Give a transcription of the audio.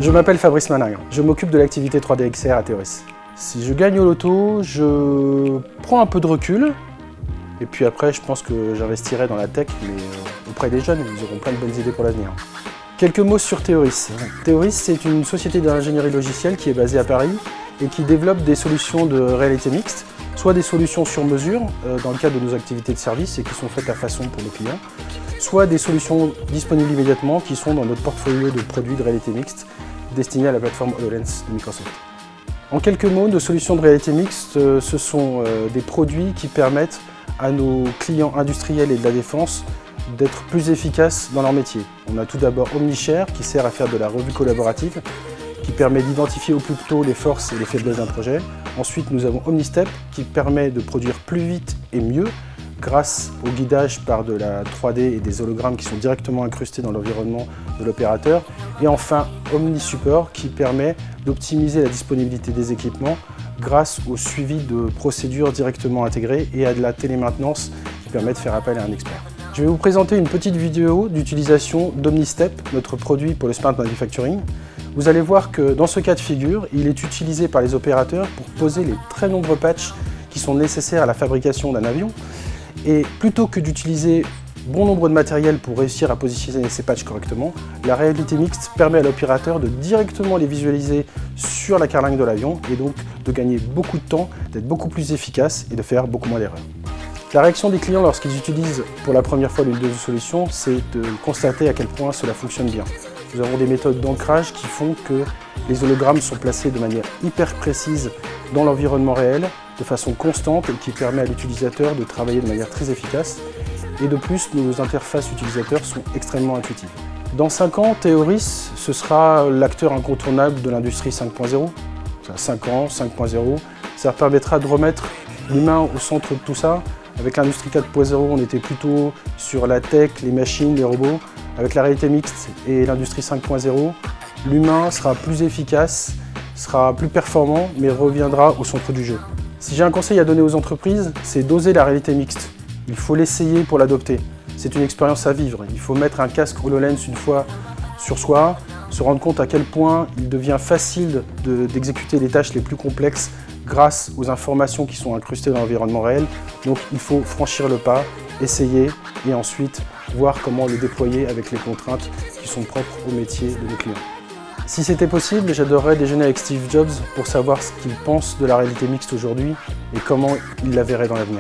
Je m'appelle Fabrice Maningue, je m'occupe de l'activité 3D XR à Théoris. Si je gagne au loto, je prends un peu de recul, et puis après je pense que j'investirai dans la tech, mais auprès des jeunes, ils auront plein de bonnes idées pour l'avenir. Quelques mots sur Théoris. Théoris, c'est une société d'ingénierie logicielle qui est basée à Paris et qui développe des solutions de réalité mixte, soit des solutions sur mesure dans le cadre de nos activités de service et qui sont faites à façon pour nos clients, soit des solutions disponibles immédiatement qui sont dans notre portfolio de produits de réalité mixte destinés à la plateforme HoloLens de Microsoft. En quelques mots, nos solutions de réalité mixte, ce sont des produits qui permettent à nos clients industriels et de la défense d'être plus efficaces dans leur métier. On a tout d'abord OmniShare qui sert à faire de la revue collaborative, qui permet d'identifier au plus tôt les forces et les faiblesses d'un projet. Ensuite, nous avons OmniStep qui permet de produire plus vite et mieux grâce au guidage par de la 3D et des hologrammes qui sont directement incrustés dans l'environnement de l'opérateur. Et enfin, OmniSupport qui permet d'optimiser la disponibilité des équipements grâce au suivi de procédures directement intégrées et à de la télémaintenance qui permet de faire appel à un expert. Je vais vous présenter une petite vidéo d'utilisation d'OmniStep, notre produit pour le smart manufacturing. Vous allez voir que dans ce cas de figure, il est utilisé par les opérateurs pour poser les très nombreux patchs qui sont nécessaires à la fabrication d'un avion. Et plutôt que d'utiliser bon nombre de matériel pour réussir à positionner ces patchs correctement, la réalité mixte permet à l'opérateur de directement les visualiser sur la carlingue de l'avion et donc de gagner beaucoup de temps, d'être beaucoup plus efficace et de faire beaucoup moins d'erreurs. La réaction des clients lorsqu'ils utilisent pour la première fois l'une de nos solutions, c'est de constater à quel point cela fonctionne bien. Nous avons des méthodes d'ancrage qui font que les hologrammes sont placés de manière hyper précise dans l'environnement réel, de façon constante et qui permet à l'utilisateur de travailler de manière très efficace. Et de plus, nos interfaces utilisateurs sont extrêmement intuitives. Dans 5 ans, Théoris, ce sera l'acteur incontournable de l'industrie 5.0. 5 ans, 5.0, ça permettra de remettre l'humain au centre de tout ça. Avec l'industrie 4.0, on était plutôt sur la tech, les machines, les robots. Avec la réalité mixte et l'industrie 5.0, l'humain sera plus efficace, sera plus performant, mais reviendra au centre du jeu. Si j'ai un conseil à donner aux entreprises, c'est d'oser la réalité mixte. Il faut l'essayer pour l'adopter. C'est une expérience à vivre. Il faut mettre un casque HoloLens une fois sur soi, se rendre compte à quel point il devient facile d'exécuter les tâches les plus complexes grâce aux informations qui sont incrustées dans l'environnement réel. Donc il faut franchir le pas, essayer et ensuite voir comment le déployer avec les contraintes qui sont propres au métier de nos clients. Si c'était possible, j'adorerais déjeuner avec Steve Jobs pour savoir ce qu'il pense de la réalité mixte aujourd'hui et comment il la verrait dans l'avenir.